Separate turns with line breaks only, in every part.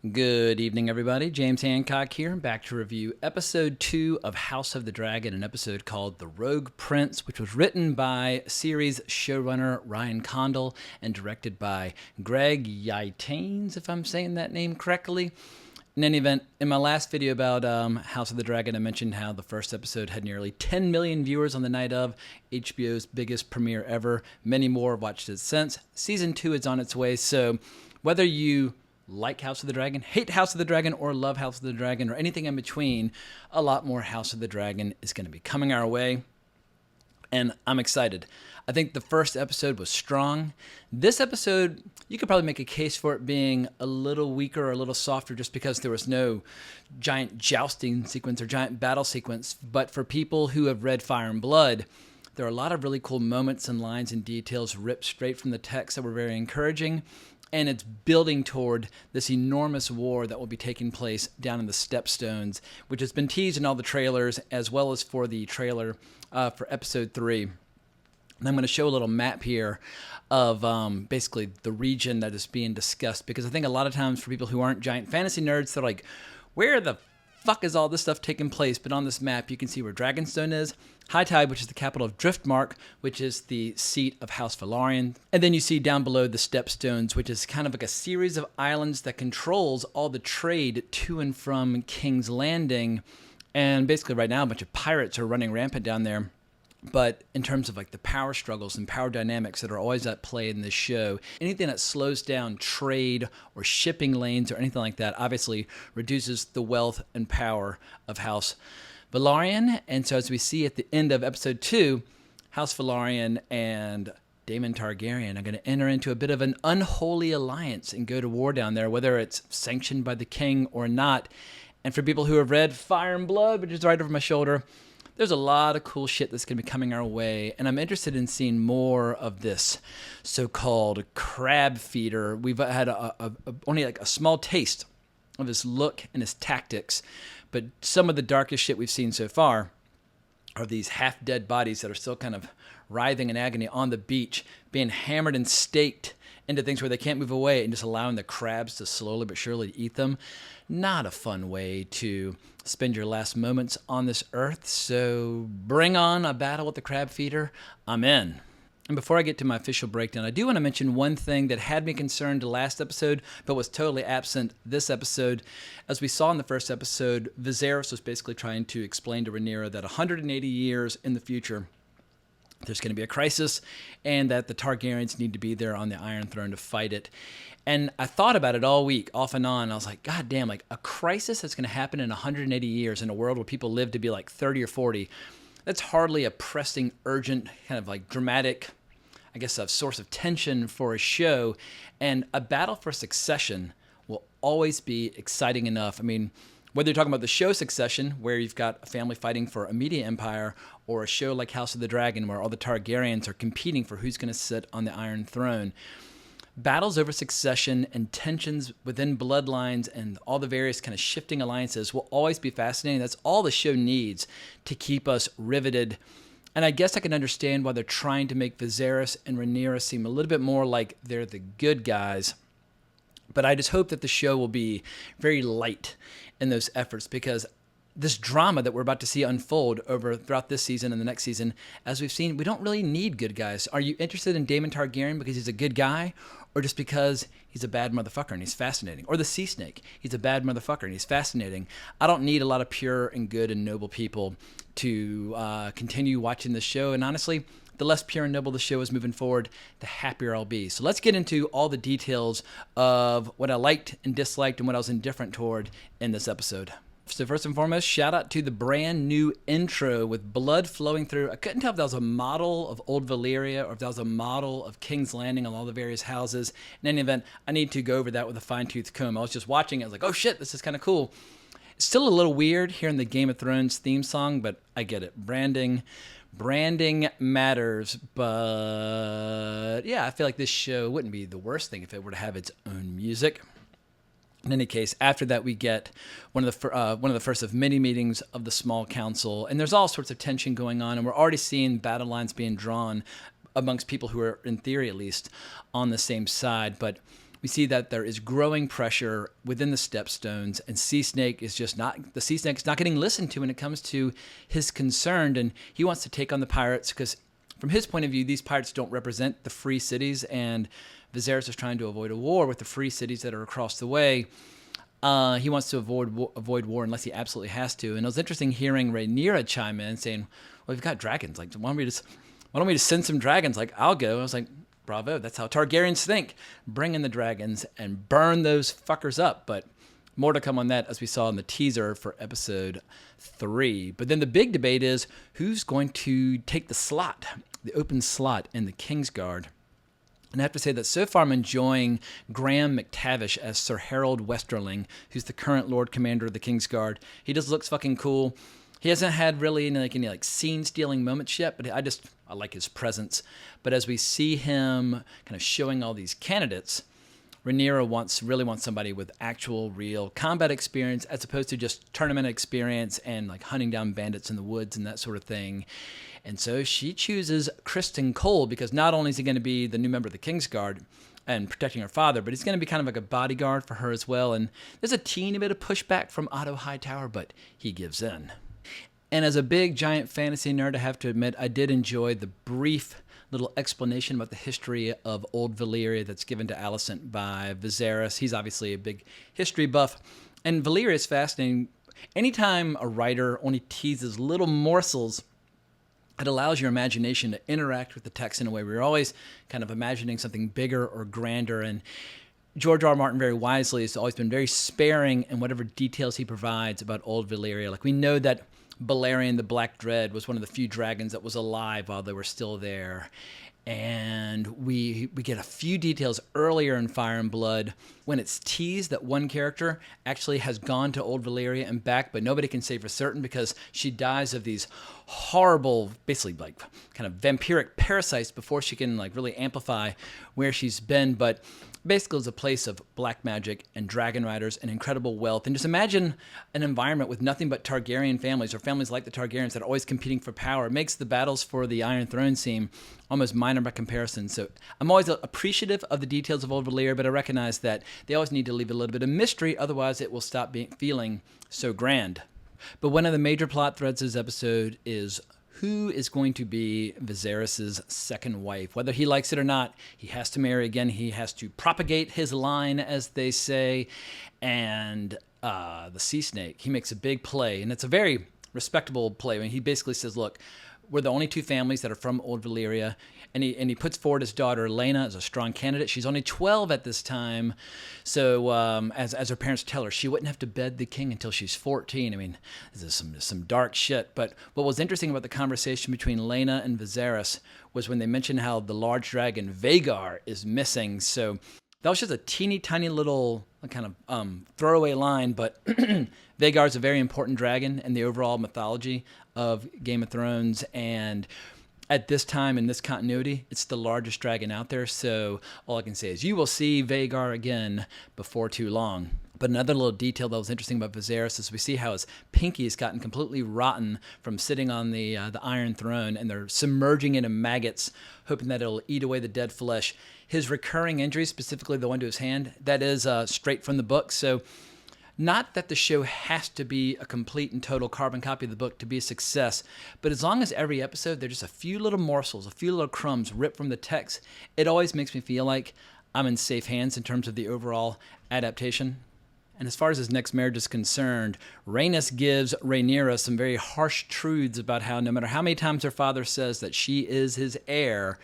Good evening, everybody. James Hancock here, back to review episode 2 of House of the Dragon, an episode called The Rogue Prince, which was written by series showrunner Ryan Condal and directed by Greg Yaitanes, if I'm saying that name correctly. In any event, in my last video about House of the Dragon, I mentioned how the first episode had nearly 10 million viewers on the night of, HBO's biggest premiere ever. Many more have watched it since. Season 2 is on its way, so whether you like House of the Dragon, hate House of the Dragon, or love House of the Dragon, or anything in between, a lot more House of the Dragon is going to be coming our way, and I'm excited. I think the first episode was strong. This episode, you could probably make a case for it being a little weaker or a little softer just because there was no giant jousting sequence or giant battle sequence, but for people who have read Fire and Blood, there are a lot of really cool moments and lines and details ripped straight from the text that were very encouraging. And it's building toward this enormous war that will be taking place down in the Stepstones, which has been teased in all the trailers, as well as for the trailer for episode 3. And I'm going to show a little map here of basically the region that is being discussed, because I think a lot of times for people who aren't giant fantasy nerds, they're like, where the fuck is all this stuff taking place? But on this map, you can see where Dragonstone is, High Tide, which is the capital of Driftmark, which is the seat of House Velaryon. And then you see down below the Stepstones, which is kind of like a series of islands that controls all the trade to and from King's Landing. And basically right now, a bunch of pirates are running rampant down there. But in terms of like the power struggles and power dynamics that are always at play in this show, anything that slows down trade or shipping lanes or anything like that obviously reduces the wealth and power of House Velaryon. And so as we see at the end of episode 2, House Velaryon and Daemon Targaryen are going to enter into a bit of an unholy alliance and go to war down there, whether it's sanctioned by the king or not. And for people who have read Fire and Blood, which is right over my shoulder, there's a lot of cool shit that's going to be coming our way, and I'm interested in seeing more of this so-called crab feeder. We've had only like a small taste of his look and his tactics, but some of the darkest shit we've seen so far are these half-dead bodies that are still kind of writhing in agony on the beach, being hammered and staked into things where they can't move away and just allowing the crabs to slowly but surely eat them. Not a fun way to spend your last moments on this earth, so bring on a battle with the crab feeder. I'm in. And before I get to my official breakdown, I do want to mention one thing that had me concerned last episode, but was totally absent this episode. As we saw in the first episode, Viserys was basically trying to explain to Rhaenyra that 180 years in the future, there's going to be a crisis, and that the Targaryens need to be there on the Iron Throne to fight it. And I thought about it all week, off and on. I was like, God damn, like a crisis that's going to happen in 180 years in a world where people live to be like 30 or 40. That's hardly a pressing, urgent, kind of like dramatic, I guess, a source of tension for a show. And a battle for succession will always be exciting enough. I mean, whether you're talking about the show Succession, where you've got a family fighting for a media empire, or a show like House of the Dragon, where all the Targaryens are competing for who's going to sit on the Iron Throne, battles over succession and tensions within bloodlines and all the various kind of shifting alliances will always be fascinating. That's all the show needs to keep us riveted. And I guess I can understand why they're trying to make Viserys and Rhaenyra seem a little bit more like they're the good guys. But I just hope that the show will be very light in those efforts, because this drama that we're about to see unfold throughout this season and the next season, as we've seen, we don't really need good guys. Are you interested in Daemon Targaryen because he's a good guy, or just because he's a bad motherfucker and he's fascinating? Or the Sea Snake, he's a bad motherfucker and he's fascinating. I don't need a lot of pure and good and noble people to continue watching this show. And honestly, the less pure and noble the show is moving forward, the happier I'll be. So let's get into all the details of what I liked and disliked and what I was indifferent toward in this episode. So first and foremost, shout out to the brand new intro with blood flowing through. I couldn't tell if that was a model of Old Valyria or if that was a model of King's Landing on all the various houses. In any event, I need to go over that with a fine-tooth comb. I was just watching it. I was like, oh shit, this is kind of cool. It's still a little weird hearing the Game of Thrones theme song, but I get it. Branding matters, but yeah, I feel like this show wouldn't be the worst thing if it were to have its own music. In any case, after that, we get one of the first of many meetings of the small council, and there's all sorts of tension going on, and we're already seeing battle lines being drawn amongst people who are, in theory at least, on the same side. But we see that there is growing pressure within the Stepstones, and the Sea Snake's not getting listened to when it comes to his concern, and he wants to take on the pirates because from his point of view, these pirates don't represent the free cities, and Viserys is trying to avoid a war with the free cities that are across the way. He wants to avoid war unless he absolutely has to. And it was interesting hearing Rhaenyra chime in saying, well, we've got dragons. Like, why don't we just send some dragons? Like, I'll go. I was like, bravo. That's how Targaryens think. Bring in the dragons and burn those fuckers up. But more to come on that, as we saw in the teaser for episode 3. But then the big debate is who's going to take the open slot in the Kingsguard. And I have to say that so far I'm enjoying Graham McTavish as Sir Harold Westerling, who's the current Lord Commander of the Kingsguard. He just looks fucking cool. He hasn't had really any scene-stealing moments yet, but I like his presence. But as we see him kind of showing all these candidates, Rhaenyra really wants somebody with actual, real combat experience as opposed to just tournament experience and like hunting down bandits in the woods and that sort of thing. And so she chooses Criston Cole because not only is he going to be the new member of the Kingsguard and protecting her father, but he's going to be kind of like a bodyguard for her as well. And there's a teeny bit of pushback from Otto Hightower, but he gives in. And as a big, giant fantasy nerd, I have to admit, I did enjoy the brief little explanation about the history of Old Valyria that's given to Alicent by Viserys. He's obviously a big history buff. And Valyria is fascinating. Anytime a writer only teases little morsels, it allows your imagination to interact with the text in a way where you're always kind of imagining something bigger or grander. And George R.R. Martin very wisely has always been very sparing in whatever details he provides about Old Valyria. Like we know that Balerion the Black Dread was one of the few dragons that was alive while they were still there. And we get a few details earlier in Fire and Blood when it's teased that one character actually has gone to Old Valyria and back, but nobody can say for certain because she dies of these horrible, basically like kind of vampiric parasites before she can like really amplify where she's been. But basically it's a place of black magic and dragon riders and incredible wealth. And just imagine an environment with nothing but Targaryen families or families like the Targaryens that are always competing for power. It makes the battles for the Iron Throne seem almost minor by comparison. So I'm always appreciative of the details of Old Valyria, but I recognize that they always need to leave a little bit of mystery, otherwise it will stop feeling so grand. But one of the major plot threads of this episode is who is going to be Viserys' second wife. Whether he likes it or not, he has to marry again. He has to propagate his line, as they say. And the Sea Snake, he makes a big play, and it's a very respectable play. I mean, he basically says, look, we're the only two families that are from Old Valyria. And he puts forward his daughter, Laena, as a strong candidate. She's only 12 at this time. So as her parents tell her, she wouldn't have to bed the king until she's 14. I mean, this is some dark shit. But what was interesting about the conversation between Laena and Viserys was when they mentioned how the large dragon Vhagar is missing. So that was just a teeny tiny little kind of throwaway line. But Vhagar is a very important dragon in the overall mythology of Game of Thrones. And at this time in this continuity, it's the largest dragon out there. So all I can say is you will see Vhagar again before too long. But another little detail that was interesting about Viserys is we see how his pinky has gotten completely rotten from sitting on the Iron Throne, and they're submerging it in maggots, hoping that it'll eat away the dead flesh. His recurring injuries, specifically the one to his hand, that is straight from the book. So not that the show has to be a complete and total carbon copy of the book to be a success, but as long as every episode there's just a few little morsels, a few little crumbs ripped from the text, it always makes me feel like I'm in safe hands in terms of the overall adaptation. And as far as his next marriage is concerned, Rhaenys gives Rhaenyra some very harsh truths about how no matter how many times her father says that she is his heir,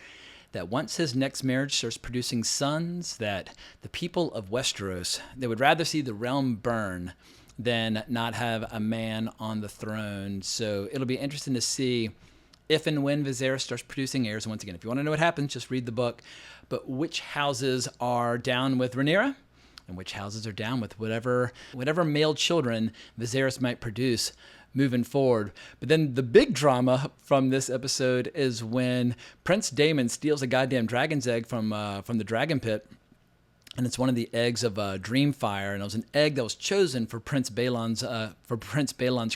that once his next marriage starts producing sons, that the people of Westeros, they would rather see the realm burn than not have a man on the throne. So it'll be interesting to see if and when Viserys starts producing heirs. Once again, if you want to know what happens, just read the book. But which houses are down with Rhaenyra and which houses are down with whatever male children Viserys might produce moving forward. But then the big drama from this episode is when Prince Daemon steals a goddamn dragon's egg from the dragon pit, and it's one of the eggs of Dreamfire, and it was an egg that was chosen for Prince Balon's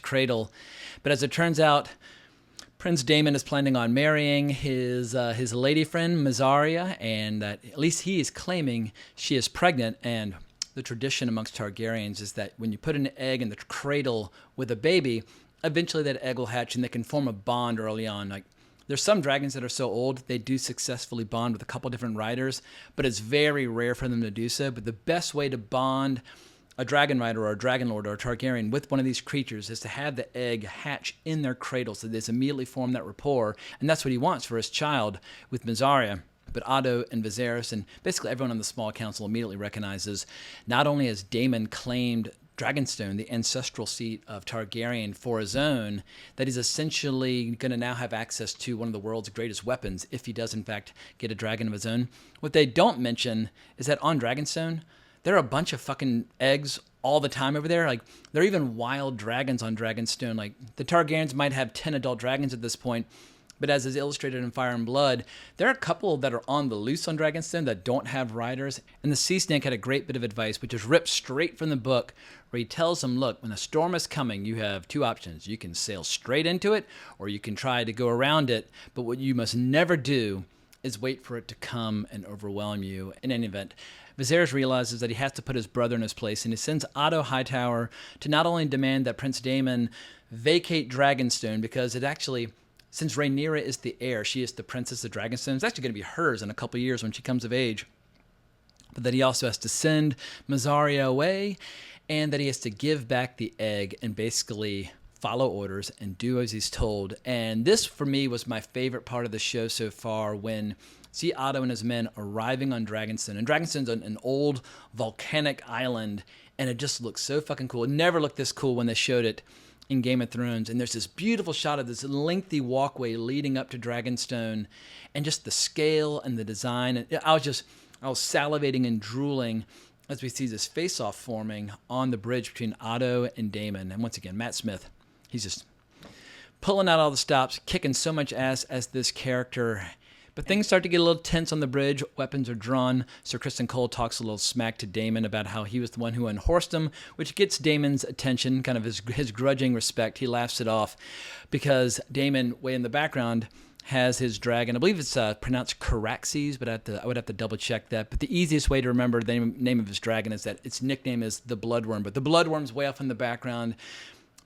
cradle. But as it turns out, Prince Daemon is planning on marrying his lady friend Mysaria, and that at least he is claiming she is pregnant. And the tradition amongst Targaryens is that when you put an egg in the cradle with a baby, eventually that egg will hatch and they can form a bond early on. Like, there's some dragons that are so old they do successfully bond with a couple different riders, but it's very rare for them to do so. But the best way to bond a dragon rider or a dragon lord or a Targaryen with one of these creatures is to have the egg hatch in their cradle so they immediately form that rapport. And that's what he wants for his child with Mysaria. But Otto and Viserys and basically everyone on the small council immediately recognizes not only has Daemon claimed Dragonstone, the ancestral seat of Targaryen, for his own, that he's essentially going to now have access to one of the world's greatest weapons if he does in fact get a dragon of his own. What they don't mention is that on Dragonstone, there are a bunch of fucking eggs all the time over there. Like, there are even wild dragons on Dragonstone. Like, the Targaryens might have 10 adult dragons at this point, but as is illustrated in Fire and Blood, there are a couple that are on the loose on Dragonstone that don't have riders. And the Sea Snake had a great bit of advice, which is ripped straight from the book, where he tells them, look, when a storm is coming, you have two options. You can sail straight into it, or you can try to go around it. But what you must never do is wait for it to come and overwhelm you. In any event, Viserys realizes that he has to put his brother in his place, and he sends Otto Hightower to not only demand that Prince Daemon vacate Dragonstone, because it actually, since Rhaenyra is the heir, she is the princess of Dragonstone, it's actually going to be hers in a couple years when she comes of age, but that he also has to send Mysaria away, and that he has to give back the egg and basically follow orders and do as he's told. And this, for me, was my favorite part of the show so far, when see Otto and his men arriving on Dragonstone. And Dragonstone's an old volcanic island, and it just looks so fucking cool. It never looked this cool when they showed it in Game of Thrones. And there's this beautiful shot of this lengthy walkway leading up to Dragonstone, and just the scale and the design. And I was salivating and drooling as we see this face-off forming on the bridge between Otto and Daemon. And once again, Matt Smith, he's just pulling out all the stops, kicking so much ass as this character. But things start to get a little tense on the bridge. Weapons are drawn. Sir Kristen Cole talks a little smack to Daemon about how he was the one who unhorsed him, which gets Daemon's attention, kind of his grudging respect. He laughs it off because Daemon, way in the background, has his dragon. I believe it's pronounced Caraxes, but I would have to double check that. But the easiest way to remember the name of his dragon is that its nickname is the Bloodworm. But the Bloodworm's way off in the background,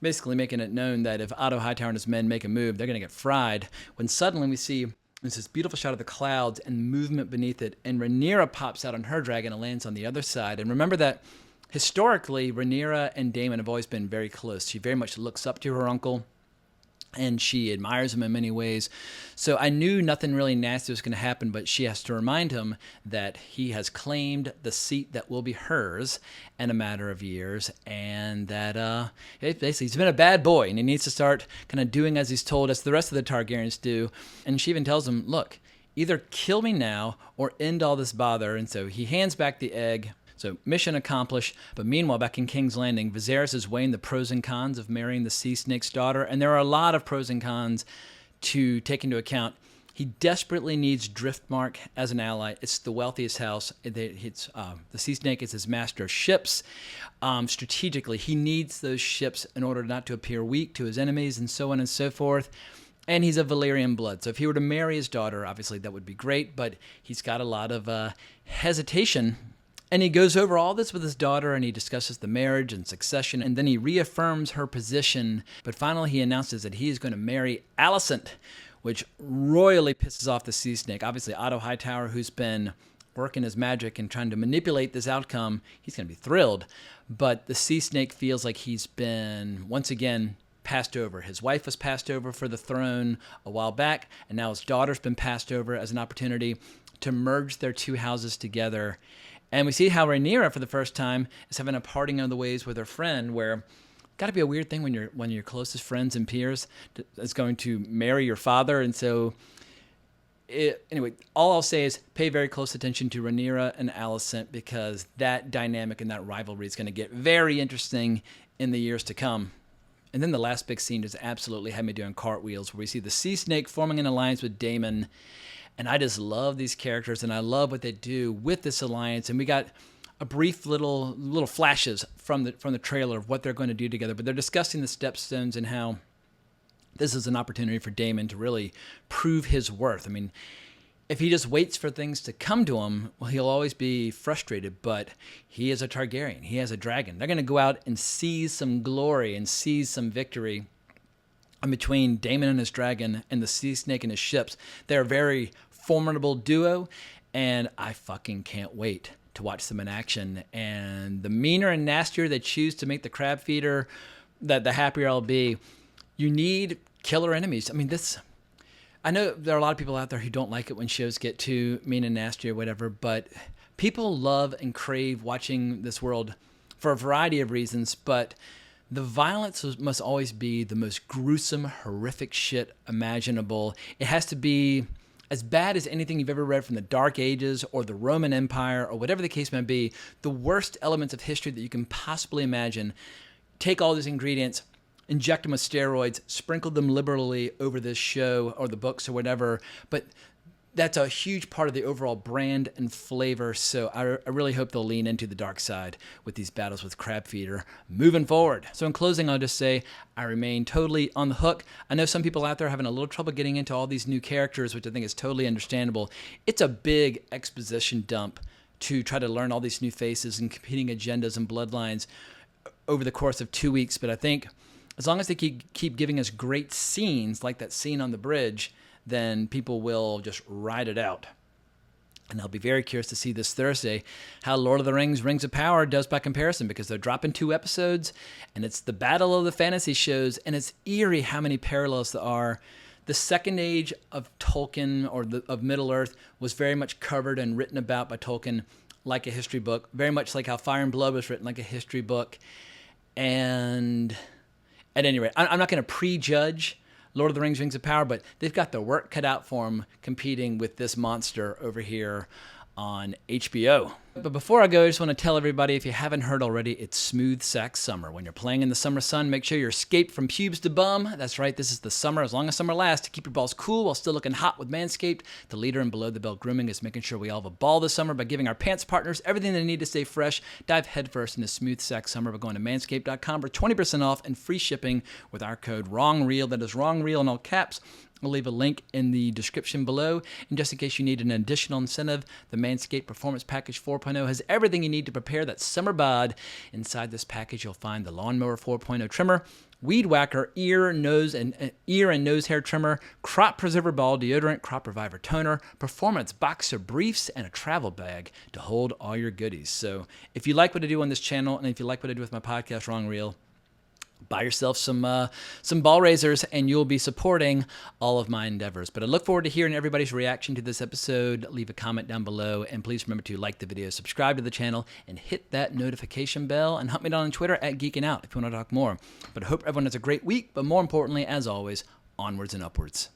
basically making it known that if Otto Hightower and his men make a move, they're going to get fried. When suddenly we see there's this beautiful shot of the clouds and movement beneath it, and Rhaenyra pops out on her dragon and lands on the other side. And remember that historically, Rhaenyra and Daemon have always been very close. She very much looks up to her uncle, and she admires him in many ways. So I knew nothing really nasty was going to happen, but she has to remind him that he has claimed the seat that will be hers in a matter of years, and that basically he's been a bad boy, and he needs to start kind of doing as he's told, as the rest of the Targaryens do. And she even tells him, look, either kill me now or end all this bother. And so he hands back the egg. So mission accomplished. But meanwhile, back in King's Landing, Viserys is weighing the pros and cons of marrying the Sea Snake's daughter. And there are a lot of pros and cons to take into account. He desperately needs Driftmark as an ally. It's the wealthiest house. The Sea Snake is his master of ships. Strategically, he needs those ships in order not to appear weak to his enemies, and so on and so forth. And he's of Valyrian blood. So if he were to marry his daughter, obviously that would be great. But he's got a lot of hesitation. And he goes over all this with his daughter, and he discusses the marriage and succession, and then he reaffirms her position. But finally, he announces that he is going to marry Alicent, which royally pisses off the Sea Snake. Obviously, Otto Hightower, who's been working his magic and trying to manipulate this outcome, he's going to be thrilled. But the Sea Snake feels like he's been, once again, passed over. His wife was passed over for the throne a while back, and now his daughter's been passed over as an opportunity to merge their two houses together. And we see how Rhaenyra, for the first time, is having a parting of the ways with her friend, where got to be a weird thing when your closest friends and peers is going to marry your father. And so, anyway, all I'll say is pay very close attention to Rhaenyra and Alicent, because that dynamic and that rivalry is going to get very interesting in the years to come. And then the last big scene just absolutely had me doing cartwheels, where we see the Sea Snake forming an alliance with Daemon. And I just love these characters, and I love what they do with this alliance. And we got a brief little flashes from the trailer of what they're going to do together. But they're discussing the stepstones and how this is an opportunity for Daemon to really prove his worth. I mean, if he just waits for things to come to him, well, he'll always be frustrated, but he is a Targaryen. He has a dragon. They're going to go out and seize some glory and seize some victory. And between Daemon and his dragon and the sea snake and his ships, they're a very formidable duo, and I fucking can't wait to watch them in action. And the meaner and nastier they choose to make the crab feeder, the happier I'll be. You need killer enemies. I mean, I know there are a lot of people out there who don't like it when shows get too mean and nasty or whatever, but people love and crave watching this world for a variety of reasons, but the violence must always be the most gruesome, horrific shit imaginable. It has to be as bad as anything you've ever read from the Dark Ages or the Roman Empire or whatever the case may be. The worst elements of history that you can possibly imagine. Take all these ingredients, inject them with steroids, sprinkle them liberally over this show or the books or whatever. But that's a huge part of the overall brand and flavor. So I really hope they'll lean into the dark side with these battles with Crab Feeder moving forward. So in closing, I'll just say I remain totally on the hook. I know some people out there are having a little trouble getting into all these new characters, which I think is totally understandable. It's a big exposition dump to try to learn all these new faces and competing agendas and bloodlines over the course of 2 weeks. But I think as long as they keep giving us great scenes like that scene on the bridge, then people will just ride it out. And I'll be very curious to see this Thursday how Lord of the Rings Rings of Power does by comparison, because they're dropping 2 episodes, and it's the battle of the fantasy shows, and it's eerie how many parallels there are. The Second Age of Tolkien, or of Middle-earth, was very much covered and written about by Tolkien like a history book, very much like how Fire and Blood was written like a history book. And at any rate, I'm not going to prejudge Lord of the Rings Rings of Power, but they've got their work cut out for them competing with this monster over here on HBO. But before I go, I just want to tell everybody, if you haven't heard already, it's Smooth Sack Summer. When you're playing in the summer sun, make sure you're escaped from pubes to bum. That's right, this is the summer, as long as summer lasts, to keep your balls cool while still looking hot with Manscaped. The leader in below the belt grooming is making sure we all have a ball this summer by giving our pants partners everything they need to stay fresh. Dive headfirst into Smooth Sack Summer by going to manscaped.com for 20% off and free shipping with our code WRONGREEL. That is WRONGREEL in all caps. I'll leave a link in the description below. And just in case you need an additional incentive, the Manscaped Performance Package 4.0 has everything you need to prepare that summer bod. Inside this package, you'll find the Lawnmower 4.0 trimmer, Weed Whacker ear and nose hair trimmer, Crop Preserver ball deodorant, Crop Reviver toner, Performance boxer briefs, and a travel bag to hold all your goodies. So if you like what I do on this channel, and if you like what I do with my podcast, Wrong Reel, buy yourself some ball raisers, and you'll be supporting all of my endeavors. But I look forward to hearing everybody's reaction to this episode. Leave a comment down below, and please remember to like the video, subscribe to the channel, and hit that notification bell, and hunt me down on Twitter at Geeking Out if you want to talk more. But I hope everyone has a great week, but more importantly, as always, onwards and upwards.